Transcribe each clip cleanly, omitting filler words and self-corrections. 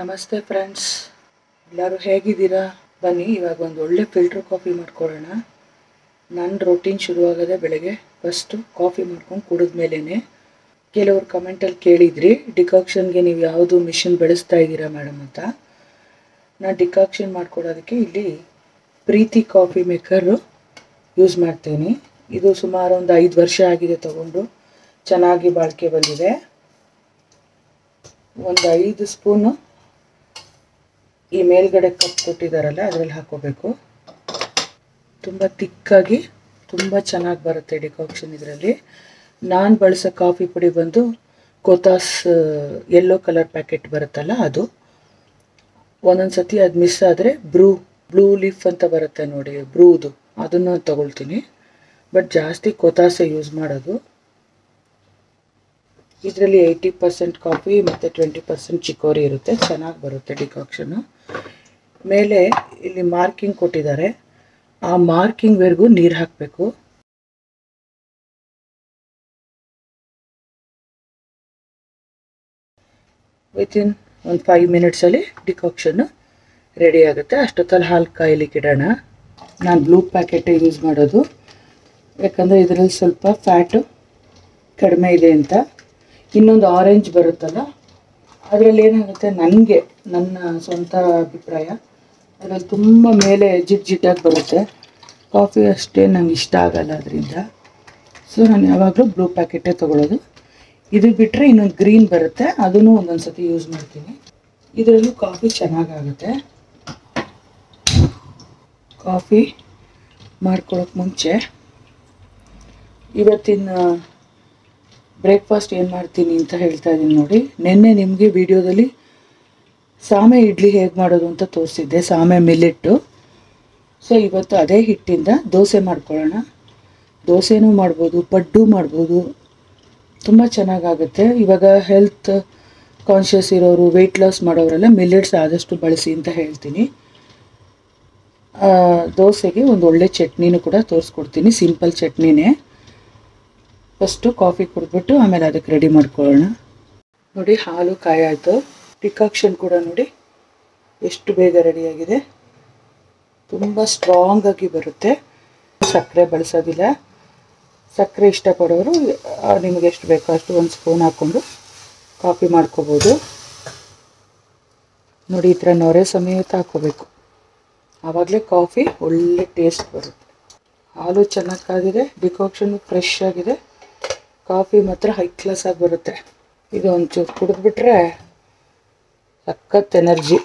ನಮಸ್ತೆ ಫ್ರೆಂಡ್ಸ್, ಎಲ್ಲರೂ ಹೇಗಿದ್ದೀರಾ? ಬನ್ನಿ ಇವಾಗ ಒಂದು ಒಳ್ಳೆ ಫಿಲ್ಟರ್ ಕಾಫಿ ಮಾಡ್ಕೊಳ್ಳೋಣ. ನನ್ನ ರೂಟೀನ್ ಶುರುವಾಗೋದೇ ಬೆಳಗ್ಗೆ ಫಸ್ಟು ಕಾಫಿ ಮಾಡ್ಕೊಂಡು ಕುಡಿದ್ಮೇಲೆ. ಕೆಲವರು ಕಮೆಂಟಲ್ಲಿ ಕೇಳಿದ್ರಿ ಡಿಕಾಕ್ಷನ್ಗೆ ನೀವು ಯಾವುದು ಮಿಷಿನ್ ಬೆಳೆಸ್ತಾ ಇದ್ದೀರಾ ಮೇಡಮ್ ಅಂತ. ನಾನು ಡಿಕಾಕ್ಷನ್ ಮಾಡ್ಕೊಡೋದಕ್ಕೆ ಇಲ್ಲಿ ಪ್ರೀತಿ ಕಾಫಿ ಮೇಕರು ಯೂಸ್ ಮಾಡ್ತೀನಿ. ಇದು ಸುಮಾರು ಒಂದು 5 ವರ್ಷ ಆಗಿದೆ ತಗೊಂಡು, ಚೆನ್ನಾಗಿ ಬಾಳಿಕೆ ಬಂದಿದೆ. ಒಂದು 5 ಸ್ಪೂನು ಈ ಮೇಲ್ಗಡೆ ಕಪ್ ಕೊಟ್ಟಿದ್ದಾರಲ್ಲ ಅದರಲ್ಲಿ ಹಾಕೋಬೇಕು. ತುಂಬ ತಿಕ್ಕಾಗಿ ತುಂಬ ಚೆನ್ನಾಗಿ ಬರುತ್ತೆ ಡಿಕಾಕ್ಷನ್ ಇದರಲ್ಲಿ. ನಾನು ಬಳಸೋ ಕಾಫಿ ಪುಡಿ ಬಂದು ಕೋತಾಸ್ ಯೆಲ್ಲೋ ಕಲರ್ ಪ್ಯಾಕೆಟ್ ಬರುತ್ತಲ್ಲ ಅದು. ಒಂದೊಂದು ಸತಿ ಅದು ಮಿಸ್ ಆದರೆ ಬ್ಲೂ ಲೀಫ್ ಅಂತ ಬರುತ್ತೆ ನೋಡಿ, ಬ್ರೂದು, ಅದನ್ನು ತಗೊಳ್ತೀನಿ. ಬಟ್ ಜಾಸ್ತಿ ಕೋತಾಸೆ ಯೂಸ್ ಮಾಡೋದು. ಇದರಲ್ಲಿ 80% ಕಾಫಿ ಮತ್ತು 20% ಚಿಕೋರಿ ಇರುತ್ತೆ. ಚೆನ್ನಾಗಿ ಬರುತ್ತೆ ಡಿಕಾಕ್ಷನು. ಮೇಲೆ ಇಲ್ಲಿ ಮಾರ್ಕಿಂಗ್ ಕೊಟ್ಟಿದ್ದಾರೆ, ಆ ಮಾರ್ಕಿಂಗ್ವರೆಗೂ ನೀರು ಹಾಕಬೇಕು. ವಿತಿನ್ ಒಂದು 5 ಮಿನಿಟ್ಸಲ್ಲಿ ಡಿಕಾಕ್ಷನ್ನು ರೆಡಿ ಆಗುತ್ತೆ. ಅಷ್ಟೊತ್ತಲ್ಲಿ ಹಾಲು ಕಾಯಲಿಕ್ಕೆ ಇಡೋಣ. ನಾನು ಬ್ಲೂ ಪ್ಯಾಕೆಟೇ ಯೂಸ್ ಮಾಡೋದು, ಯಾಕಂದರೆ ಇದರಲ್ಲಿ ಸ್ವಲ್ಪ ಫ್ಯಾಟು ಕಡಿಮೆ ಇದೆ ಅಂತ. ಇನ್ನೊಂದು ಆರೆಂಜ್ ಬರುತ್ತಲ್ಲ ಅದರಲ್ಲಿ ಏನಾಗುತ್ತೆ, ನನ್ನ ಸ್ವಂತ ಅಭಿಪ್ರಾಯ, ಅದರಲ್ಲಿ ತುಂಬ ಮೇಲೆ ಜಿಡ್ಜಿಡ್ಡಾಗಿ ಬರುತ್ತೆ. ಕಾಫಿ ಅಷ್ಟೇ ನಂಗೆ ಇಷ್ಟ ಆಗಲ್ಲ ಅದರಿಂದ. ಸೊ ನಾನು ಯಾವಾಗಲೂ ಬ್ಲೂ ಪ್ಯಾಕೆಟೇ ತೊಗೊಳ್ಳೋದು. ಇದು ಬಿಟ್ಟರೆ ಇನ್ನೊಂದು ಗ್ರೀನ್ ಬರುತ್ತೆ, ಅದನ್ನು ಒಂದೊಂದು ಸತಿ ಯೂಸ್ ಮಾಡ್ತೀನಿ. ಇದರಲ್ಲೂ ಕಾಫಿ ಚೆನ್ನಾಗಾಗುತ್ತೆ. ಕಾಫಿ ಮಾಡ್ಕೊಳ್ಳೋಕೆ ಮುಂಚೆ ಇವತ್ತಿನ ಬ್ರೇಕ್ಫಾಸ್ಟ್ ಏನು ಮಾಡ್ತೀನಿ ಅಂತ ಹೇಳ್ತಾ ಇದ್ದೀನಿ ನೋಡಿ. ನಿನ್ನೆ ನಿಮಗೆ ವಿಡಿಯೋದಲ್ಲಿ ಸಾಮೆ ಇಡ್ಲಿ ಹೇಗೆ ಮಾಡೋದು ಅಂತ ತೋರಿಸಿದ್ದೆ, ಸಾಮೆ ಮಿಲ್ಲೆಟ್ಟು. ಸೊ ಇವತ್ತು ಅದೇ ಹಿಟ್ಟಿಂದ ದೋಸೆ ಮಾಡ್ಕೊಳ್ಳೋಣ. ದೋಸೆನೂ ಮಾಡ್ಬೋದು, ಪಡ್ಡು ಮಾಡ್ಬೋದು, ತುಂಬ ಚೆನ್ನಾಗಾಗುತ್ತೆ. ಇವಾಗ ಹೆಲ್ತ್ ಕಾನ್ಷಿಯಸ್ ಇರೋರು, ವೆಯ್ಟ್ ಲಾಸ್ ಮಾಡೋರೆಲ್ಲ ಮಿಲ್ಲೆಟ್ಸ್ ಆದಷ್ಟು ಬಳಸಿ ಅಂತ ಹೇಳ್ತೀನಿ. ದೋಸೆಗೆ ಒಂದು ಒಳ್ಳೆ ಚಟ್ನಿನೂ ಕೂಡ ತೋರಿಸ್ಕೊಡ್ತೀನಿ, ಸಿಂಪಲ್ ಚಟ್ನಿನೇ. ಫಸ್ಟು ಕಾಫಿ ಕುಡಿದ್ಬಿಟ್ಟು ಆಮೇಲೆ ಅದಕ್ಕೆ ರೆಡಿ ಮಾಡ್ಕೊಳ್ಳೋಣ. ನೋಡಿ ಹಾಲು ಕಾಯಾಯಿತು. ಡಿಕಾಕ್ಷನ್ ಕೂಡ ನೋಡಿ ಎಷ್ಟು ಬೇಗ ರೆಡಿಯಾಗಿದೆ. ತುಂಬ ಸ್ಟ್ರಾಂಗಾಗಿ ಬರುತ್ತೆ. ಸಕ್ಕರೆ ಬಳಸೋದಿಲ್ಲ. ಸಕ್ಕರೆ ಇಷ್ಟಪಡೋರು ನಿಮಗೆ ಎಷ್ಟು ಬೇಕೋ ಅಷ್ಟು ಒಂದು ಸ್ಪೂನ್ ಹಾಕ್ಕೊಂಡು ಕಾಫಿ ಮಾಡ್ಕೋಬೋದು. ನೋಡಿ ಈ ಥರ ನೊರೆ ಸಮೇತ ಹಾಕ್ಕೋಬೇಕು, ಆವಾಗಲೇ ಕಾಫಿ ಒಳ್ಳೆ ಟೇಸ್ಟ್ ಬರುತ್ತೆ. ಹಾಲು ಚೆನ್ನಾಗಿ ಕಾದಿದೆ, ಡಿಕಾಕ್ಷನ್ ಫ್ರೆಶ್ ಆಗಿದೆ, ಕಾಫಿ ಮಾತ್ರ ಹೈ ಕ್ಲಾಸ್ ಆಗಿ ಬರುತ್ತೆ. ಇದು ಒಂಚೂರು ಕುಡಿದ್ಬಿಟ್ರೆ ಸಖತ್ ಎನರ್ಜಿ.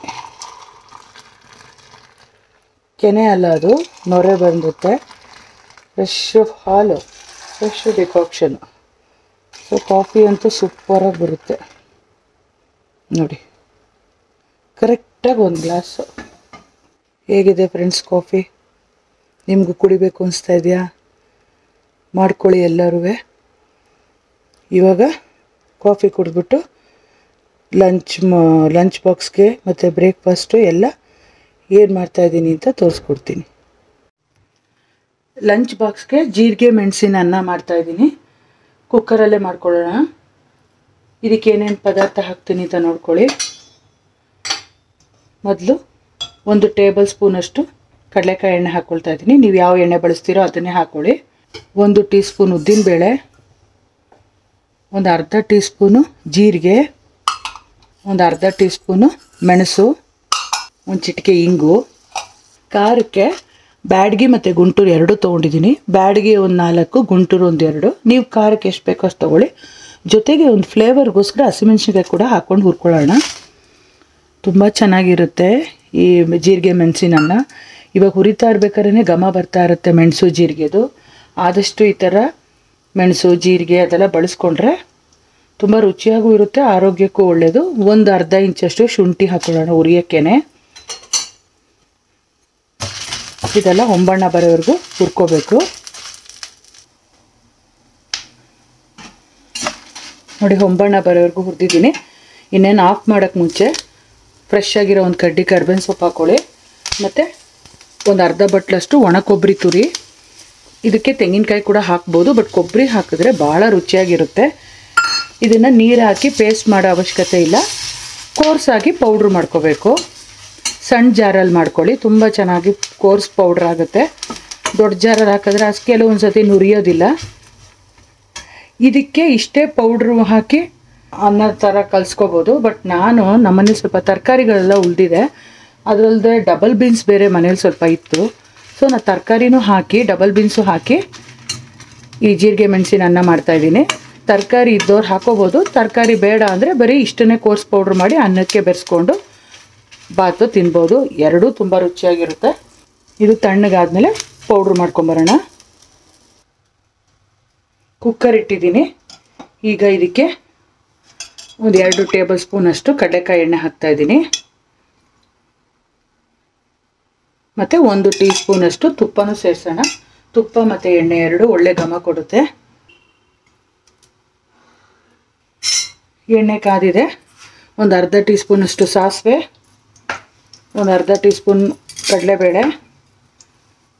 ಕೆನೆ ಅಲ್ಲ, ಅದು ನೊರೆ ಬಂದುತ್ತೆ. ಫ್ರೆಶ್ಶು ಹಾಲು, ಫ್ರೆಶ್ಶು ಡಿಕಾಕ್ಷನು. ಸೊ ಕಾಫಿ ಅಂತೂ ಸೂಪರಾಗಿ ಬರುತ್ತೆ ನೋಡಿ. ಕರೆಕ್ಟಾಗಿ ಒಂದು ಗ್ಲಾಸು. ಹೇಗಿದೆ ಫ್ರೆಂಡ್ಸ್ ಕಾಫಿ? ನಿಮಗೂ ಕುಡಿಬೇಕು ಅನಿಸ್ತಾ ಇದೆಯಾ? ಮಾಡ್ಕೊಳ್ಳಿ ಎಲ್ಲರೂ. ಇವಾಗ ಕಾಫಿ ಕುಡಿದ್ಬಿಟ್ಟು ಲಂಚ್ ಬಾಕ್ಸ್ಗೆ ಮತ್ತು ಬ್ರೇಕ್ಫಾಸ್ಟು ಎಲ್ಲ ಏನು ಮಾಡ್ತಾಯಿದ್ದೀನಿ ಅಂತ ತೋರಿಸ್ಕೊಡ್ತೀನಿ. ಲಂಚ್ ಬಾಕ್ಸ್ಗೆ ಜೀರಿಗೆ ಮೆಣಸಿನ ಅನ್ನ ಮಾಡ್ತಾಯಿದ್ದೀನಿ. ಕುಕ್ಕರಲ್ಲೇ ಮಾಡ್ಕೊಳ್ಳೋಣ. ಇದಕ್ಕೆ ಏನೇನು ಪದಾರ್ಥ ಹಾಕ್ತೀನಿ ಅಂತ ನೋಡ್ಕೊಳ್ಳಿ. ಮೊದಲು 1 ಟೇಬಲ್ ಸ್ಪೂನಷ್ಟು ಕಡಲೆಕಾಯಿ ಎಣ್ಣೆ ಹಾಕ್ಕೊಳ್ತಾ ಇದ್ದೀನಿ. ನೀವು ಯಾವ ಎಣ್ಣೆ ಬಳಸ್ತೀರೋ ಅದನ್ನೇ ಹಾಕ್ಕೊಳ್ಳಿ. 1 ಟೀ ಸ್ಪೂನ್ ಉದ್ದಿನಬೇಳೆ, ಒಂದು ಅರ್ಧ ಟೀ ಸ್ಪೂನು ಜೀರಿಗೆ, ಒಂದು ಅರ್ಧ ಟೀ ಸ್ಪೂನು ಮೆಣಸು, ಒಂದು ಚಿಟಿಕೆ ಇಂಗು. ಖಾರಕ್ಕೆ ಬ್ಯಾಡಗಿ ಮತ್ತು ಗುಂಟೂರು 2 ತೊಗೊಂಡಿದ್ದೀನಿ. ಬ್ಯಾಡಗಿ ಒಂದು 4, ಗುಂಟೂರು ಒಂದು 2. ನೀವು ಖಾರಕ್ಕೆ ಎಷ್ಟು ಬೇಕೋ ಅಷ್ಟು ತೊಗೊಳ್ಳಿ. ಜೊತೆಗೆ ಒಂದು ಫ್ಲೇವರ್ಗೋಸ್ಕರ ಹಸಿಮೆಣ್ಸಿನ್ಕಾಯಿ ಕೂಡ ಹಾಕ್ಕೊಂಡು ಹುರ್ಕೊಳ್ಳೋಣ. ತುಂಬ ಚೆನ್ನಾಗಿರುತ್ತೆ ಈ ಜೀರಿಗೆ ಮೆಣಸಿನನ್ನ. ಇವಾಗ ಹುರಿತಾ ಇರ್ಬೇಕಾದ್ರೆ ಘಮ ಬರ್ತಾ ಇರುತ್ತೆ ಮೆಣಸು ಜೀರಿಗೆದು. ಆದಷ್ಟು ಈ ಥರ ಮೆಣಸು ಜೀರಿಗೆ ಅದೆಲ್ಲ ಬಳಸ್ಕೊಂಡ್ರೆ ತುಂಬ ರುಚಿಯಾಗೂ ಇರುತ್ತೆ, ಆರೋಗ್ಯಕ್ಕೂ ಒಳ್ಳೆಯದು. ಒಂದು ಅರ್ಧ ಇಂಚಷ್ಟು ಶುಂಠಿ ಹಾಕೊಳ್ಳೋಣ ಹುರಿಯೋಕ್ಕೇನೆ. ಇದೆಲ್ಲ ಹೊಂಬಣ್ಣ ಬರೋವರೆಗೂ ಹುರ್ಕೋಬೇಕು. ನೋಡಿ ಹೊಂಬಣ್ಣ ಬರೋವರೆಗೂ ಹುರಿದಿದ್ದೀನಿ. ಇನ್ನೇನು ಆಫ್ ಮಾಡೋಕ್ಕೆ ಮುಂಚೆ ಫ್ರೆಶ್ ಆಗಿರೋ ಒಂದು ಕಡ್ಡಿ ಕರ್ಬೇವಿನ ಸೊಪ್ಪು ಹಾಕ್ಕೊಳ್ಳಿ. ಮತ್ತು ಒಂದು ಅರ್ಧ ಬಟ್ಲಷ್ಟು ಒಣ ಕೊಬ್ಬರಿ ತುರಿ. ಇದಕ್ಕೆ ತೆಂಗಿನಕಾಯಿ ಕೂಡ ಹಾಕ್ಬೋದು, ಬಟ್ ಕೊಬ್ಬರಿ ಹಾಕಿದ್ರೆ ಭಾಳ ರುಚಿಯಾಗಿರುತ್ತೆ. ಇದನ್ನು ನೀರು ಹಾಕಿ ಪೇಸ್ಟ್ ಮಾಡೋ ಅವಶ್ಯಕತೆ ಇಲ್ಲ. ಕೋರ್ಸಾಗಿ ಪೌಡ್ರ್ ಮಾಡ್ಕೋಬೇಕು. ಸಣ್ಣ ಜಾರಲ್ಲಿ ಮಾಡ್ಕೊಳ್ಳಿ, ತುಂಬ ಚೆನ್ನಾಗಿ ಕೋರ್ಸ್ ಪೌಡ್ರ್ ಆಗುತ್ತೆ. ದೊಡ್ಡ ಜಾರಲ್ಲಿ ಹಾಕಿದ್ರೆ ಅಷ್ಟು ಕೆಲವೊಂದು ಸತಿ ನುರಿಯೋದಿಲ್ಲ. ಇದಕ್ಕೆ ಇಷ್ಟೇ ಪೌಡ್ರು ಹಾಕಿ ಅನ್ನ ಥರ ಕಲಿಸ್ಕೋಬೋದು. ಬಟ್ ನಾನು ನಮ್ಮನೇಲಿ ಸ್ವಲ್ಪ ತರಕಾರಿಗಳೆಲ್ಲ ಉಳಿದಿದೆ, ಅದರಲ್ಲದೆ ಡಬಲ್ ಬೀನ್ಸ್ ಬೇರೆ ಮನೇಲಿ ಸ್ವಲ್ಪ ಇತ್ತು. ಸೊ ನಾನು ತರಕಾರಿನೂ ಹಾಕಿ ಡಬಲ್ ಬೀನ್ಸು ಹಾಕಿ ಈ ಜೀರಿಗೆ ಮೆಣಸಿನ ಅನ್ನ ಮಾಡ್ತಾಯಿದ್ದೀನಿ. ತರಕಾರಿ ಇದ್ದವ್ರು ಹಾಕೋಬೋದು, ತರಕಾರಿ ಬೇಡ ಅಂದರೆ ಬರೀ ಇಷ್ಟನ್ನೇ ಕೋರ್ಸ್ ಪೌಡ್ರ್ ಮಾಡಿ ಅನ್ನಕ್ಕೆ ಬೆರೆಸ್ಕೊಂಡು ಬಾತು ತಿನ್ಬೋದು. ಎರಡೂ ತುಂಬ ರುಚಿಯಾಗಿರುತ್ತೆ. ಇದು ತಣ್ಣಗಾದ್ಮೇಲೆ ಪೌಡ್ರ್ ಮಾಡ್ಕೊಂಬರೋಣ. ಕುಕ್ಕರ್ ಇಟ್ಟಿದ್ದೀನಿ. ಈಗ ಇದಕ್ಕೆ ಒಂದು 2 ಟೇಬಲ್ ಸ್ಪೂನಷ್ಟು ಕಡಲೆಕಾಯಿ ಎಣ್ಣೆ ಹಾಕ್ತಾಯಿದ್ದೀನಿ. ಮತ್ತು 1 ಟೀ ಸ್ಪೂನಷ್ಟು ತುಪ್ಪನೂ ಸೇರಿಸೋಣ. ತುಪ್ಪ ಮತ್ತು ಎಣ್ಣೆ ಎರಡು ಒಳ್ಳೆ ಘಮ ಕೊಡುತ್ತೆ. ಎಣ್ಣೆ ಕಾದಿದೆ. ಒಂದು ಅರ್ಧ ಟೀ ಸ್ಪೂನಷ್ಟು ಸಾಸಿವೆ, ಒಂದು ಅರ್ಧ ಟೀ ಸ್ಪೂನ್ ಕಡಲೆಬೇಳೆ,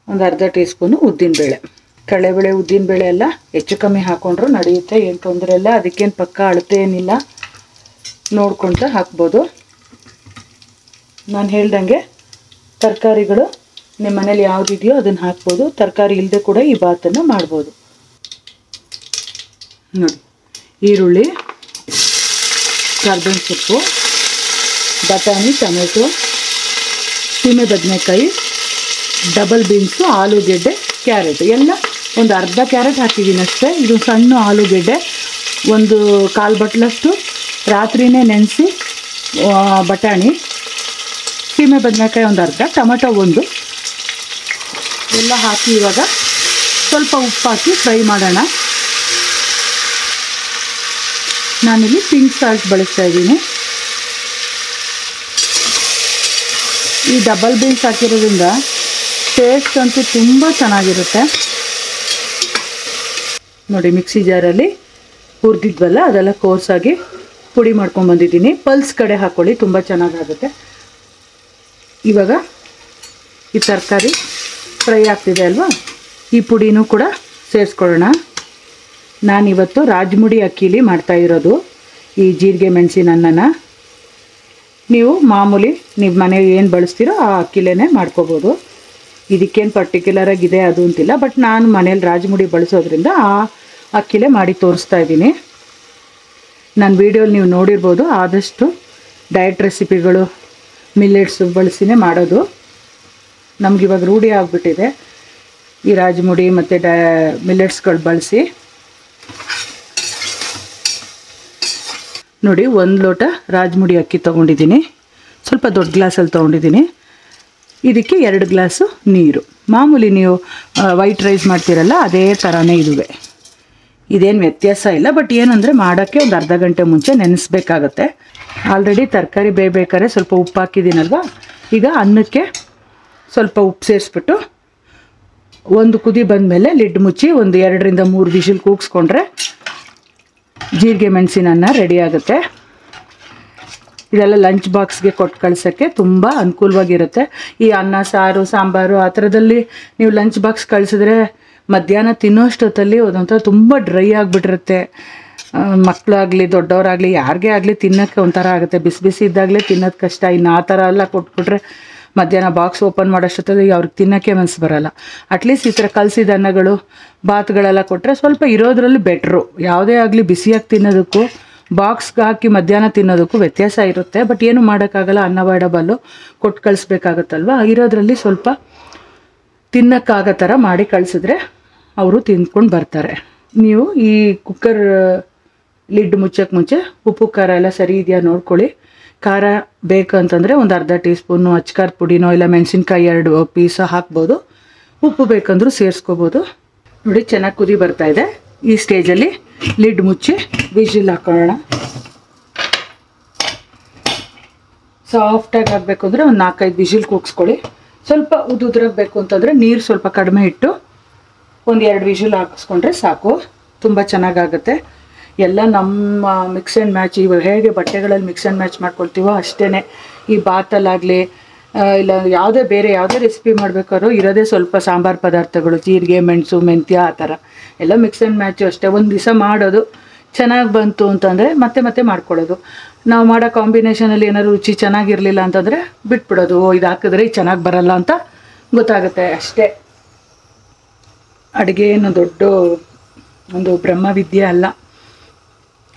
ಒಂದು ಅರ್ಧ ಟೀ ಸ್ಪೂನು ಉದ್ದಿನಬೇಳೆ. ಕಡಲೆಬೇಳೆ ಉದ್ದಿನಬೇಳೆ ಎಲ್ಲ ಹೆಚ್ಚು ಕಮ್ಮಿ ಹಾಕ್ಕೊಂಡ್ರು ನಡೆಯುತ್ತೆ, ಏನು ತೊಂದರೆ ಇಲ್ಲ. ಅದಕ್ಕೇನು ಪಕ್ಕ ಅಳತೆ ಏನಿಲ್ಲ, ನೋಡ್ಕೊತ ಹಾಕ್ಬೋದು. ನಾನು ಹೇಳ್ದಂಗೆ ತರಕಾರಿಗಳು ನಿಮ್ಮ ಮನೇಲಿ ಯಾವುದಿದೆಯೋ ಅದನ್ನು ಹಾಕ್ಬೋದು. ತರಕಾರಿ ಇಲ್ಲದೆ ಕೂಡ ಈ ಬಾತನ್ನು ಮಾಡ್ಬೋದು. ನೋಡಿ, ಈರುಳ್ಳಿ, ಕರ್ಬೇವಿನ ಸೊಪ್ಪು, ಬಟಾಣಿ, ಟೊಮೆಟೊ, ಸೀಮೆ ಬದನೆಕಾಯಿ, ಡಬಲ್ ಬೀನ್ಸು, ಆಲೂಗೆಡ್ಡೆ, ಕ್ಯಾರೆಟ್ ಎಲ್ಲ ಒಂದು ಅರ್ಧ ಕ್ಯಾರೆಟ್ ಹಾಕಿದ್ದೀನಿ ಅಷ್ಟೇ. ಇದು ಸಣ್ಣ ಆಲೂಗೆಡ್ಡೆ, ಒಂದು 1/4 ಬಟ್ಲಷ್ಟು ರಾತ್ರಿನೇ ನೆನೆಸಿ, ಬಟಾಣಿ, ಸೀಮೆ ಬದನೆಕಾಯಿ ಒಂದು ಅರ್ಧ, ಟೊಮೆಟೊ ಒಂದು, ಎಲ್ಲ ಹಾಕಿ ಇವಾಗ ಸ್ವಲ್ಪ ಉಪ್ಪು ಹಾಕಿ ಫ್ರೈ ಮಾಡೋಣ. ನಾನಿಲ್ಲಿ ಪಿಂಕ್ ಸಾಲ್ಟ್ ಬಳಸ್ತಾ ಇದ್ದೀನಿ. ಈ ಡಬಲ್ ಬೀನ್ಸ್ ಹಾಕಿರೋದ್ರಿಂದ ಟೇಸ್ಟ್ ಅಂತೂ ತುಂಬ ಚೆನ್ನಾಗಿರುತ್ತೆ. ನೋಡಿ, ಮಿಕ್ಸಿ ಜಾರಲ್ಲಿ ಹುರಿದಿದ್ವಲ್ಲ ಅದೆಲ್ಲ ಕೋರ್ಸಾಗಿ ಪುಡಿ ಮಾಡ್ಕೊಂಡ್ಬಂದಿದ್ದೀನಿ. ಪಲ್ಸ್ ಕಡೆ ಹಾಕ್ಕೊಳ್ಳಿ, ತುಂಬ ಚೆನ್ನಾಗಾಗುತ್ತೆ. ಇವಾಗ ಈ ತರಕಾರಿ ಫ್ರೈ ಆಗ್ತಿದೆ ಅಲ್ವಾ, ಈ ಪುಡಿನೂ ಕೂಡ ಸೇರಿಸ್ಕೊಳ್ಳೋಣ. ನಾನಿವತ್ತು ರಾಜಮುಡಿ ಅಕ್ಕಿಲಿ ಮಾಡ್ತಾಯಿರೋದು ಈ ಜೀರಿಗೆ ಮೆಣಸಿನ ಅನ್ನನ. ನೀವು ಮಾಮೂಲಿ ನೀವು ಮನೆಗೆ ಏನು ಬಳಸ್ತೀರೋ ಆ ಅಕ್ಕಿಲೇ ಮಾಡ್ಕೋಬೋದು. ಇದಕ್ಕೇನು ಪರ್ಟಿಕ್ಯುಲರಾಗಿದೆ ಅದು ಅಂತಿಲ್ಲ. ಬಟ್ ನಾನು ಮನೇಲಿ ರಾಜಮುಡಿ ಬಳಸೋದ್ರಿಂದ ಆ ಅಕ್ಕಿಲೇ ಮಾಡಿ ತೋರಿಸ್ತಾ ಇದ್ದೀನಿ. ನನ್ನ ವೀಡಿಯೋಲಿ ನೀವು ನೋಡಿರ್ಬೋದು, ಆದಷ್ಟು ಡಯಟ್ ರೆಸಿಪಿಗಳು ಮಿಲ್ಲೆಟ್ಸು ಬಳಸಿನೇ ಮಾಡೋದು. ನಮಗಿವಾಗ ರೂಢಿ ಆಗಿಬಿಟ್ಟಿದೆ ಈ ರಾಜಮುಡಿ ಮತ್ತು ಮಿಲ್ಲೆಟ್ಸ್ಗಳು ಬಳಸಿ. ನೋಡಿ, 1 ಲೋಟ ರಾಜಮುಡಿ ಅಕ್ಕಿ ತೊಗೊಂಡಿದ್ದೀನಿ. ಸ್ವಲ್ಪ ದೊಡ್ಡ ಗ್ಲಾಸಲ್ಲಿ ತೊಗೊಂಡಿದ್ದೀನಿ. ಇದಕ್ಕೆ 2 ಗ್ಲಾಸು ನೀರು. ಮಾಮೂಲಿ ನೀವು ವೈಟ್ ರೈಸ್ ಮಾಡ್ತೀರಲ್ಲ ಅದೇ ಥರನೇ ಇದುವೆ, ಇದೇನು ವ್ಯತ್ಯಾಸ ಇಲ್ಲ. ಬಟ್ ಏನಂದರೆ ಮಾಡೋಕ್ಕೆ ಒಂದು ಅರ್ಧ ಗಂಟೆ ಮುಂಚೆ ನೆನೆಸ್ಬೇಕಾಗತ್ತೆ. ಆಲ್ರೆಡಿ ತರಕಾರಿ ಬೇಯಬೇಕಾದ್ರೆ ಸ್ವಲ್ಪ ಉಪ್ಪು ಹಾಕಿದ್ದೀನಲ್ವ, ಈಗ ಅನ್ನಕ್ಕೆ ಸ್ವಲ್ಪ ಉಪ್ಪು ಸೇರಿಸ್ಬಿಟ್ಟು ಒಂದು ಕುದಿ ಬಂದಮೇಲೆ ಲಿಡ್ ಮುಚ್ಚಿ ಒಂದು 2 ರಿಂದ 3 ವಿಷಲ್ ಕೂಗಿಸ್ಕೊಂಡ್ರೆ ಜೀರಿಗೆ ಮೆಣಸಿನ ಅನ್ನ ರೆಡಿ ಆಗುತ್ತೆ. ಇದೆಲ್ಲ ಲಂಚ್ ಬಾಕ್ಸ್ಗೆ ಕೊಟ್ಟು ಕಳ್ಸೋಕ್ಕೆ ತುಂಬ ಅನುಕೂಲವಾಗಿರುತ್ತೆ. ಈ ಅನ್ನ ಸಾರು ಸಾಂಬಾರು ಆ ಥರದಲ್ಲಿ ನೀವು ಲಂಚ್ ಬಾಕ್ಸ್ ಕಳಿಸಿದ್ರೆ ಮಧ್ಯಾಹ್ನ ತಿನ್ನೋಷ್ಟೊತ್ತಲ್ಲಿ ಒಂದೊಂಥರ ತುಂಬ ಡ್ರೈ ಆಗಿಬಿಟ್ಟಿರುತ್ತೆ. ಮಕ್ಕಳಾಗಲಿ ದೊಡ್ಡವರಾಗಲಿ ಯಾರಿಗೇ ಆಗಲಿ ತಿನ್ನೋಕ್ಕೆ ಒಂಥರ ಆಗುತ್ತೆ. ಬಿಸಿ ಬಿಸಿ ಇದ್ದಾಗಲೇ ತಿನ್ನೋದು ಕಷ್ಟ. ಇನ್ನು ಆ ಥರ ಎಲ್ಲ ಕೊಟ್ಬಿಟ್ರೆ ಮಧ್ಯಾಹ್ನ ಬಾಕ್ಸ್ ಓಪನ್ ಮಾಡೋಷ್ಟೊತ್ತಲ್ಲಿ ಅವ್ರಿಗೆ ತಿನ್ನೋಕ್ಕೆ ಮನಸ್ಸು ಬರೋಲ್ಲ. ಅಟ್ಲೀಸ್ಟ್ ಈ ಥರ ಕಲಸಿದ ಅನ್ನಗಳು ಬಾತುಗಳೆಲ್ಲ ಕೊಟ್ಟರೆ ಸ್ವಲ್ಪ ಇರೋದ್ರಲ್ಲಿ ಬೆಟ್ರು. ಯಾವುದೇ ಆಗಲಿ ಬಿಸಿಯಾಗಿ ತಿನ್ನೋದಕ್ಕೂ ಬಾಕ್ಸ್ಗೆ ಹಾಕಿ ಮಧ್ಯಾಹ್ನ ತಿನ್ನೋದಕ್ಕೂ ವ್ಯತ್ಯಾಸ ಇರುತ್ತೆ. ಬಟ್ ಏನು ಮಾಡೋಕ್ಕಾಗಲ್ಲ, ಅನ್ಅವಾಯ್ಡಬಲ್ಲು, ಕೊಟ್ಟು ಕಳಿಸ್ಬೇಕಾಗತ್ತಲ್ವ. ಇರೋದ್ರಲ್ಲಿ ಸ್ವಲ್ಪ ತಿನ್ನೋಕ್ಕಾಗೋ ಥರ ಮಾಡಿ ಕಳಿಸಿದ್ರೆ ಅವರು ತಿಂದ್ಕೊಂಡು ಬರ್ತಾರೆ. ನೀವು ಈ ಕುಕ್ಕರ್ ಲಿಡ್ ಮುಚ್ಚೋಕ್ಕೆ ಮುಂಚೆ ಉಪ್ಪು ಖಾರ ಎಲ್ಲ ಸರಿ ಇದೆಯಾ ನೋಡ್ಕೊಳ್ಳಿ. ಖಾರ ಬೇಕು ಅಂತಂದರೆ ಒಂದು ಅರ್ಧ ಟೀ ಸ್ಪೂನು ಅಚ್ಕಾರದ ಪುಡಿನೋ ಇಲ್ಲ ಮೆಣಸಿನ್ಕಾಯಿ 2 ಪೀಸ್ ಹಾಕ್ಬೋದು. ಉಪ್ಪು ಬೇಕಂದ್ರೂ ಸೇರಿಸ್ಕೋಬೋದು. ನೋಡಿ, ಚೆನ್ನಾಗಿ ಕುದಿ ಬರ್ತಾಯಿದೆ. ಈ ಸ್ಟೇಜಲ್ಲಿ ಲಿಡ್ ಮುಚ್ಚಿ ವಿಜಿಲ್ ಹಾಕೊಳ್ಳೋಣ. ಸಾಫ್ಟಾಗಿ ಆಗಬೇಕು ಅಂದರೆ ಒಂದು 4-5 ವಿಜಿಲ್ ಕೂಗಿಸ್ಕೊಳ್ಳಿ. ಸ್ವಲ್ಪ ಉದುದ್ರಾಗಬೇಕು ಅಂತಂದರೆ ನೀರು ಸ್ವಲ್ಪ ಕಡಿಮೆ ಇಟ್ಟು ಒಂದು 2 ವಿಜಿಲ್ ಹಾಕಿಸ್ಕೊಂಡ್ರೆ ಸಾಕು. ತುಂಬ ಚೆನ್ನಾಗಾಗುತ್ತೆ. ಎಲ್ಲ ನಮ್ಮ ಮಿಕ್ಸ್ ಆ್ಯಂಡ್ ಮ್ಯಾಚ್, ಇವಾಗ ಹೇಗೆ ಬಟ್ಟೆಗಳಲ್ಲಿ ಮಿಕ್ಸ್ ಆ್ಯಂಡ್ ಮ್ಯಾಚ್ ಮಾಡ್ಕೊಳ್ತೀವೋ ಅಷ್ಟೇ ಈ ಬಾತಲ್ಲಾಗಲಿ ಇಲ್ಲ ಯಾವುದೇ ಬೇರೆ ಯಾವುದೇ ರೆಸಿಪಿ ಮಾಡಬೇಕಾದ್ರೂ ಇರೋದೇ ಸ್ವಲ್ಪ ಸಾಂಬಾರು ಪದಾರ್ಥಗಳು, ಜೀರಿಗೆ ಮೆಣಸು ಮೆಂತ್ಯ ಆ ಥರ ಎಲ್ಲ ಮಿಕ್ಸ್ ಆ್ಯಂಡ್ ಮ್ಯಾಚು ಅಷ್ಟೇ. ಒಂದು ದಿವಸ ಮಾಡೋದು ಚೆನ್ನಾಗಿ ಬಂತು ಅಂತಂದರೆ ಮತ್ತೆ ಮತ್ತೆ ಮಾಡ್ಕೊಳ್ಳೋದು. ನಾವು ಮಾಡೋ ಕಾಂಬಿನೇಷನಲ್ಲಿ ಏನಾದ್ರು ರುಚಿ ಚೆನ್ನಾಗಿರಲಿಲ್ಲ ಅಂತಂದರೆ ಬಿಟ್ಬಿಡೋದು. ಇದು ಹಾಕಿದ್ರೆ ಇದು ಚೆನ್ನಾಗಿ ಬರಲ್ಲ ಅಂತ ಗೊತ್ತಾಗುತ್ತೆ ಅಷ್ಟೇ. ಅಡುಗೆ ಏನು ದೊಡ್ಡ ಒಂದು ಬ್ರಹ್ಮವಿದ್ಯೆ ಅಲ್ಲ,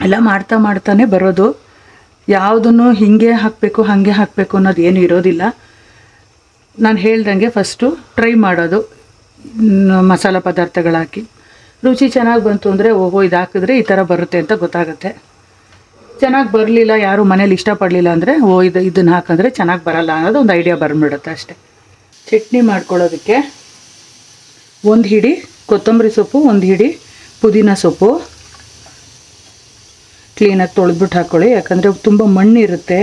ಎಲ್ಲ ಮಾಡ್ತಾ ಮಾಡ್ತಾನೆ ಬರೋದು. ಯಾವುದನ್ನು ಹೀಗೆ ಹಾಕಬೇಕು ಹಾಗೆ ಹಾಕಬೇಕು ಅನ್ನೋದು ಏನು ಇರೋದಿಲ್ಲ. ನಾನು ಹೇಳ್ದಂಗೆ ಫಸ್ಟು ಟ್ರೈ ಮಾಡೋದು ಮಸಾಲ ಪದಾರ್ಥಗಳು ಹಾಕಿ. ರುಚಿ ಚೆನ್ನಾಗಿ ಬಂತು ಅಂದರೆ ಓಹೋ ಇದು ಹಾಕಿದ್ರೆ ಈ ಥರ ಬರುತ್ತೆ ಅಂತ ಗೊತ್ತಾಗುತ್ತೆ. ಚೆನ್ನಾಗಿ ಬರಲಿಲ್ಲ, ಯಾರು ಮನೇಲಿ ಇಷ್ಟಪಡಲಿಲ್ಲ ಅಂದರೆ ಇದನ್ನು ಹಾಕಿದ್ರೆ ಚೆನ್ನಾಗಿ ಬರಲ್ಲ ಅನ್ನೋದು ಒಂದು ಐಡಿಯಾ ಬಂದ್ಬಿಡುತ್ತೆ ಅಷ್ಟೇ. ಚಟ್ನಿ ಮಾಡ್ಕೊಳ್ಳೋದಕ್ಕೆ 1 ಹಿಡಿ ಕೊತ್ತಂಬರಿ ಸೊಪ್ಪು, 1 ಹಿಡಿ ಪುದೀನ ಸೊಪ್ಪು ಕ್ಲೀನಾಗಿ ತೊಳೆದ್ಬಿಟ್ಟು ಹಾಕ್ಕೊಳ್ಳಿ, ಯಾಕಂದರೆ ತುಂಬ ಮಣ್ಣಿರುತ್ತೆ.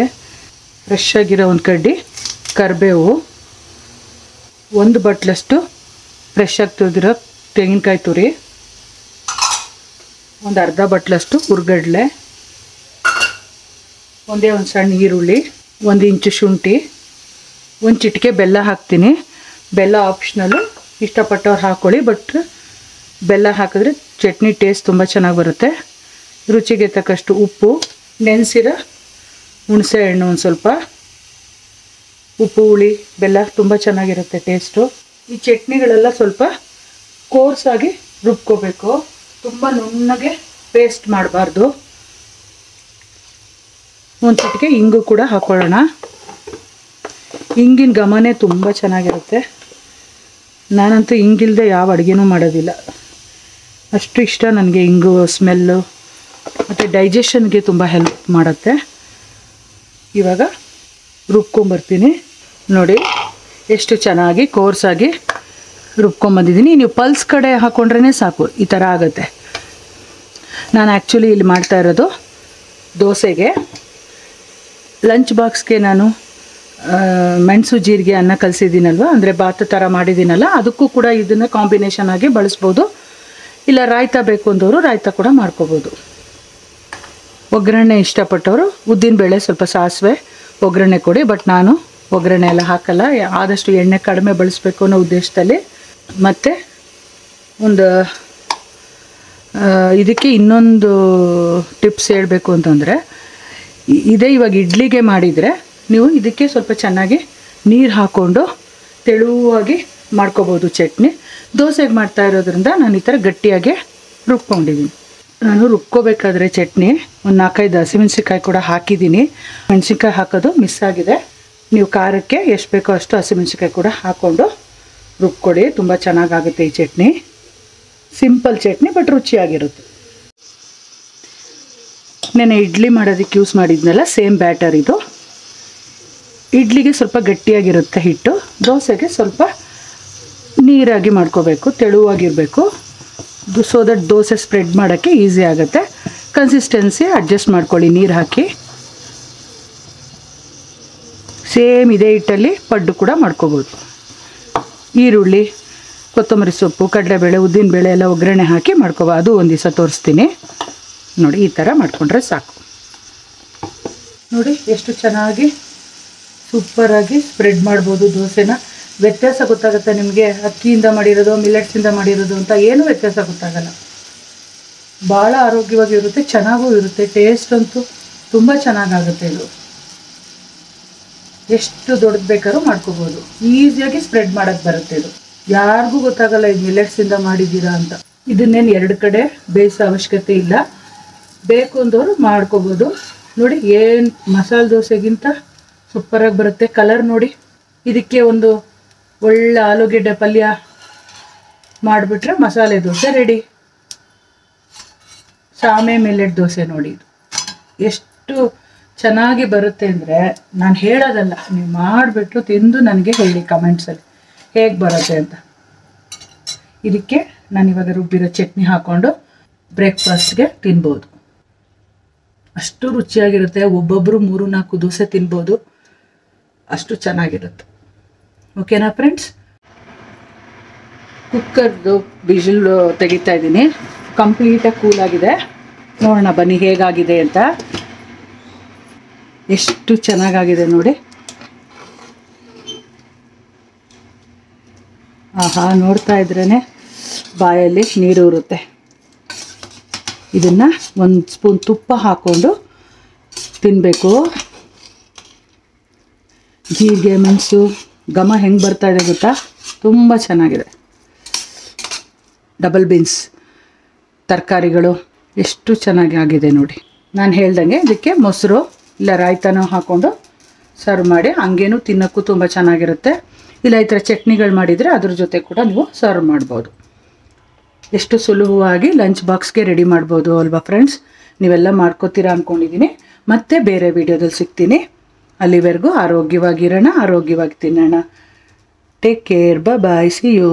ಫ್ರೆಶ್ ಆಗಿರೋ 1 ಕಡ್ಡಿ ಕರಿಬೇವು, 1 ಬಟ್ಲಷ್ಟು ಫ್ರೆಶ್ ಆಗಿ ತುರಿದಿರೋ ತೆಂಗಿನಕಾಯಿ ತುರಿ, 1 ಅರ್ಧ ಬಟ್ಲಷ್ಟು ಹುರ್ಗಡ್ಲೆ, ಒಂದೇ 1 ಸಣ್ಣ ಈರುಳ್ಳಿ, 1 ಇಂಚು ಶುಂಠಿ, 1 ಚಿಟಿಕೆ ಬೆಲ್ಲ ಹಾಕ್ತೀನಿ. ಬೆಲ್ಲ ಆಪ್ಷನಲ್ಲು, ಇಷ್ಟಪಟ್ಟವ್ರು ಹಾಕ್ಕೊಳ್ಳಿ. ಬಟ್ ಬೆಲ್ಲ ಹಾಕಿದ್ರೆ ಚಟ್ನಿ ಟೇಸ್ಟ್ ತುಂಬ ಚೆನ್ನಾಗಿ ಬರುತ್ತೆ. ರುಚಿಗೆ ತಕ್ಕಷ್ಟು ಉಪ್ಪು, ನೆನೆಸಿರೋ ಹುಣಸೆ ಹಣ್ಣು ಒಂದು ಸ್ವಲ್ಪ, ಉಪ್ಪು ಹುಳಿ ಬೆಲ್ಲ ತುಂಬ ಚೆನ್ನಾಗಿರುತ್ತೆ ಟೇಸ್ಟು. ಈ ಚಟ್ನಿಗಳೆಲ್ಲ ಸ್ವಲ್ಪ ಕೋರ್ಸಾಗಿ ರುಬ್ಕೋಬೇಕು, ತುಂಬ ನುಣ್ಣಗೆ ಪೇಸ್ಟ್ ಮಾಡಬಾರ್ದು. 1 ಚಿಟಿಕೆ ಇಂಗು ಕೂಡ ಹಾಕ್ಕೊಳ್ಳೋಣ. ಇಂಗಿನ ಘಮನೇ ತುಂಬ ಚೆನ್ನಾಗಿರುತ್ತೆ. ನಾನಂತೂ ಇಂಗಿಲ್ಲದೆ ಯಾವ ಅಡುಗೆನೂ ಮಾಡೋದಿಲ್ಲ, ಅಷ್ಟು ಇಷ್ಟ ನನಗೆ ಇಂಗು ಸ್ಮೆಲ್ಲು. ಮತ್ತು ಡೈಜೆಷನ್ಗೆ ತುಂಬ ಹೆಲ್ಪ್ ಮಾಡುತ್ತೆ. ಇವಾಗ ರುಬ್ಕೊಂಬರ್ತೀನಿ ನೋಡಿ, ಎಷ್ಟು ಚೆನ್ನಾಗಿ ಕೋರ್ಸಾಗಿ ರುಬ್ಕೊಂಬಂದಿದ್ದೀನಿ. ನೀವು ಪಲ್ಸ್ ಕಡೆ ಹಾಕ್ಕೊಂಡ್ರೇ ಸಾಕು, ಈ ಥರ ಆಗುತ್ತೆ. ನಾನು ಆ್ಯಕ್ಚುಲಿ ಇಲ್ಲಿ ಮಾಡ್ತಾ ಇರೋದು ದೋಸೆಗೆ. ಲಂಚ್ ಬಾಕ್ಸ್ಗೆ ನಾನು ಮೆಣಸು ಜೀರಿಗೆ ಅನ್ನ ಕಲಿಸಿದ್ದೀನಲ್ವ, ಅಂದರೆ ಬಾತ್ ಥರ ಮಾಡಿದ್ದೀನಲ್ಲ, ಅದಕ್ಕೂ ಕೂಡ ಇದನ್ನು ಕಾಂಬಿನೇಷನ್ ಆಗಿ ಬಳಸ್ಬೋದು. ಇಲ್ಲ ರಾಯ್ತ ಬೇಕು ಅಂದವರು ರಾಯ್ತ ಕೂಡ ಮಾಡ್ಕೋಬೋದು. ಒಗ್ಗರಣೆ ಇಷ್ಟಪಟ್ಟವರು ಉದ್ದಿನಬೇಳೆ ಸ್ವಲ್ಪ ಸಾಸಿವೆ ಒಗ್ಗರಣೆ ಕೊಡಿ. ಬಟ್ ನಾನು ಒಗ್ಗರಣೆ ಎಲ್ಲ ಹಾಕಲ್ಲ, ಆದಷ್ಟು ಎಣ್ಣೆ ಕಡಿಮೆ ಬಳಸಬೇಕು ಅನ್ನೋ ಉದ್ದೇಶದಲ್ಲಿ. ಮತ್ತು ಒಂದು ಇದಕ್ಕೆ ಇನ್ನೊಂದು ಟಿಪ್ಸ್ ಹೇಳಬೇಕು ಅಂತಂದರೆ, ಇದೇ ಇವಾಗ ಇಡ್ಲಿಗೆ ಮಾಡಿದರೆ ನೀವು ಇದಕ್ಕೆ ಸ್ವಲ್ಪ ಚೆನ್ನಾಗಿ ನೀರು ಹಾಕ್ಕೊಂಡು ತೆಳುವಾಗಿ ಮಾಡ್ಕೋಬೋದು ಚಟ್ನಿ. ದೋಸೆಗೆ ಮಾಡ್ತಾ ಇರೋದ್ರಿಂದ ನಾನು ಈ ಥರ ಗಟ್ಟಿಯಾಗಿ ರುಬ್ಕೊಂಡಿದ್ದೀನಿ. ನಾನು ರುಬ್ಕೋಬೇಕಾದ್ರೆ ಚಟ್ನಿ ಒಂದು 4-5 ಹಸಿಮೆಣ್ಸಿನ್ಕಾಯಿ ಕೂಡ ಹಾಕಿದ್ದೀನಿ. ಮೆಣಸಿನ್ಕಾಯಿ ಹಾಕೋದು ಮಿಸ್ ಆಗಿದೆ. ನೀವು ಖಾರಕ್ಕೆ ಎಷ್ಟು ಬೇಕೋ ಅಷ್ಟು ಹಸಿಮೆಣ್ಸಿನ್ಕಾಯಿ ಕೂಡ ಹಾಕ್ಕೊಂಡು ರುಬ್ಕೊಡಿ, ತುಂಬ ಚೆನ್ನಾಗಾಗುತ್ತೆ ಈ ಚಟ್ನಿ. ಸಿಂಪಲ್ ಚಟ್ನಿ ಬಟ್ ರುಚಿಯಾಗಿರುತ್ತೆ. ನಾನು ಇಡ್ಲಿ ಮಾಡೋದಕ್ಕೆ ಯೂಸ್ ಮಾಡಿದ್ನಲ್ಲ, ಸೇಮ್ ಬ್ಯಾಟರ್ ಇದು. ಇಡ್ಲಿಗೆ ಸ್ವಲ್ಪ ಗಟ್ಟಿಯಾಗಿರುತ್ತೆ ಹಿಟ್ಟು, ದೋಸೆಗೆ ಸ್ವಲ್ಪ ನೀರಾಗಿ ಮಾಡ್ಕೋಬೇಕು, ತೆಳುವಾಗಿರಬೇಕು. ಸೊ ದಟ್ ದೋಸೆ ಸ್ಪ್ರೆಡ್ ಮಾಡೋಕ್ಕೆ ಈಸಿ ಆಗುತ್ತೆ. ಕನ್ಸಿಸ್ಟೆನ್ಸಿ ಅಡ್ಜಸ್ಟ್ ಮಾಡ್ಕೊಳ್ಳಿ ನೀರು ಹಾಕಿ. ಸೇಮ್ ಇದೇ ಹಿಟ್ಟಲ್ಲಿ ಪಡ್ಡು ಕೂಡ ಮಾಡ್ಕೋಬೋದು. ಈರುಳ್ಳಿ, ಕೊತ್ತಂಬರಿ ಸೊಪ್ಪು, ಕಡಲೆಬೇಳೆ, ಉದ್ದಿನಬೇಳೆ ಎಲ್ಲ ಒಗ್ಗರಣೆ ಹಾಕಿ ಮಾಡ್ಕೋಬೋದು. ಅದು ಒಂದು ದಿವಸ ತೋರಿಸ್ತೀನಿ ನೋಡಿ. ಈ ಥರ ಮಾಡಿಕೊಂಡ್ರೆ ಸಾಕು. ನೋಡಿ ಎಷ್ಟು ಚೆನ್ನಾಗಿ ಸೂಪರಾಗಿ ಸ್ಪ್ರೆಡ್ ಮಾಡ್ಬೋದು ದೋಸೆನ. ವ್ಯತ್ಯಾಸ ಗೊತ್ತಾಗುತ್ತೆ ನಿಮಗೆ, ಅಕ್ಕಿಯಿಂದ ಮಾಡಿರೋದು ಮಿಲೆಟ್ಸಿಂದ ಮಾಡಿರೋದು ಅಂತ ಏನೂ ವ್ಯತ್ಯಾಸ ಗೊತ್ತಾಗಲ್ಲ. ಭಾಳ ಆರೋಗ್ಯವಾಗಿರುತ್ತೆ, ಚೆನ್ನಾಗೂ ಇರುತ್ತೆ. ಟೇಸ್ಟ್ ಅಂತೂ ತುಂಬ ಚೆನ್ನಾಗಾಗುತ್ತೆ. ಇದು ಎಷ್ಟು ದೊಡ್ಡದು ಬೇಕಾದ್ರೂ ಮಾಡ್ಕೋಬೋದು, ಈಸಿಯಾಗಿ ಸ್ಪ್ರೆಡ್ ಮಾಡೋಕ್ಕೆ ಬರುತ್ತೆ. ಇದು ಯಾರಿಗೂ ಗೊತ್ತಾಗಲ್ಲ ಇದು ಮಿಲೆಟ್ಸಿಂದ ಮಾಡಿದ್ದೀರಾ ಅಂತ. ಇದನ್ನೇನು 2 ಕಡೆ ಬೇಯಿಸೋ ಅವಶ್ಯಕತೆ ಇಲ್ಲ, ಬೇಕು ಅಂದವರು ಮಾಡ್ಕೋಬೋದು. ನೋಡಿ ಏನು ಮಸಾಲೆ ದೋಸೆಗಿಂತ ಸೂಪರಾಗಿ ಬರುತ್ತೆ. ಕಲರ್ ನೋಡಿ. ಇದಕ್ಕೆ ಒಂದು ಒಳ್ಳೆ ಆಲೂಗೆಡ್ಡೆ ಪಲ್ಯ ಮಾಡಿಬಿಟ್ರೆ ಮಸಾಲೆ ದೋಸೆ ರೆಡಿ. ಸಾಮೆ ಮಿಲೆಟ್ ದೋಸೆ ನೋಡಿ, ಇದು ಎಷ್ಟು ಚೆನ್ನಾಗಿ ಬರುತ್ತೆ ಅಂದರೆ ನಾನು ಹೇಳೋದಲ್ಲ, ನೀವು ಮಾಡಿಬಿಟ್ಟು ತಿಂದು ನನಗೆ ಹೇಳಿ ಕಮೆಂಟ್ಸಲ್ಲಿ ಹೇಗೆ ಬರುತ್ತೆ ಅಂತ. ಇದಕ್ಕೆ ನಾನು ಇವಾಗ ರುಬ್ಬಿರೋ ಚಟ್ನಿ ಹಾಕ್ಕೊಂಡು ಬ್ರೇಕ್ಫಾಸ್ಟ್ಗೆ ತಿನ್ಬೋದು. ಅಷ್ಟು ರುಚಿಯಾಗಿರುತ್ತೆ. ಒಬ್ಬೊಬ್ಬರು 3-4 ದೋಸೆ ತಿನ್ಬೋದು, ಅಷ್ಟು ಚೆನ್ನಾಗಿರುತ್ತೆ. ಓಕೆನಾ ಫ್ರೆಂಡ್ಸ್? ಕುಕ್ಕರ್ದು ವಿಜಿಲ್ ತೆಗಿತಾ ಇದ್ದೀನಿ. ಕಂಪ್ಲೀಟಾಗಿ ಕೂಲಾಗಿದೆ. ನೋಡೋಣ ಬನ್ನಿ ಹೇಗಾಗಿದೆ ಅಂತ. ಎಷ್ಟು ಚೆನ್ನಾಗಾಗಿದೆ ನೋಡಿ. ಆಹಾ, ನೋಡ್ತಾ ಇದ್ರೇ ಬಾಯಲ್ಲಿ ನೀರು ಇರುತ್ತೆ. ಇದನ್ನು 1 ಸ್ಪೂನ್ ತುಪ್ಪ ಹಾಕ್ಕೊಂಡು ತಿನ್ನಬೇಕು. ಜೀರಿಗೆ ಮೆಣಸು ಘಮ ಹೆಂಗೆ ಬರ್ತಾ ಇದೆ ಗೊತ್ತಾ, ತುಂಬ ಚೆನ್ನಾಗಿದೆ. ಡಬಲ್ ಬೀನ್ಸ್ ತರಕಾರಿಗಳು ಎಷ್ಟು ಚೆನ್ನಾಗಿ ಆಗಿದೆ ನೋಡಿ. ನಾನು ಹೇಳ್ದಂಗೆ ಇದಕ್ಕೆ ಮೊಸರು ಇಲ್ಲ ರಾಯ್ತನೋ ಹಾಕ್ಕೊಂಡು ಸರ್ವ್ ಮಾಡಿ, ಹಂಗೇನು ತಿನ್ನೋಕ್ಕೂ ತುಂಬ ಚೆನ್ನಾಗಿರುತ್ತೆ. ಇಲ್ಲ ಈ ಥರ ಚಟ್ನಿಗಳು ಮಾಡಿದರೆ ಅದ್ರ ಜೊತೆ ಕೂಡ ನೀವು ಸರ್ವ್ ಮಾಡ್ಬೋದು. ಎಷ್ಟು ಸುಲಭವಾಗಿ ಲಂಚ್ ಬಾಕ್ಸ್ಗೆ ರೆಡಿ ಮಾಡ್ಬೋದು ಅಲ್ವಾ ಫ್ರೆಂಡ್ಸ್. ನೀವೆಲ್ಲ ಮಾಡ್ಕೋತೀರಾ ಅಂದ್ಕೊಂಡಿದ್ದೀನಿ. ಮತ್ತೆ ಬೇರೆ ವಿಡಿಯೋದಲ್ಲಿ ಸಿಗ್ತೀನಿ. ಅಲ್ಲಿವರೆಗೂ ಆರೋಗ್ಯವಾಗಿರೋಣ, ಆರೋಗ್ಯವಾಗಿ ತಿನ್ನೋಣ. Take care, bye, see you.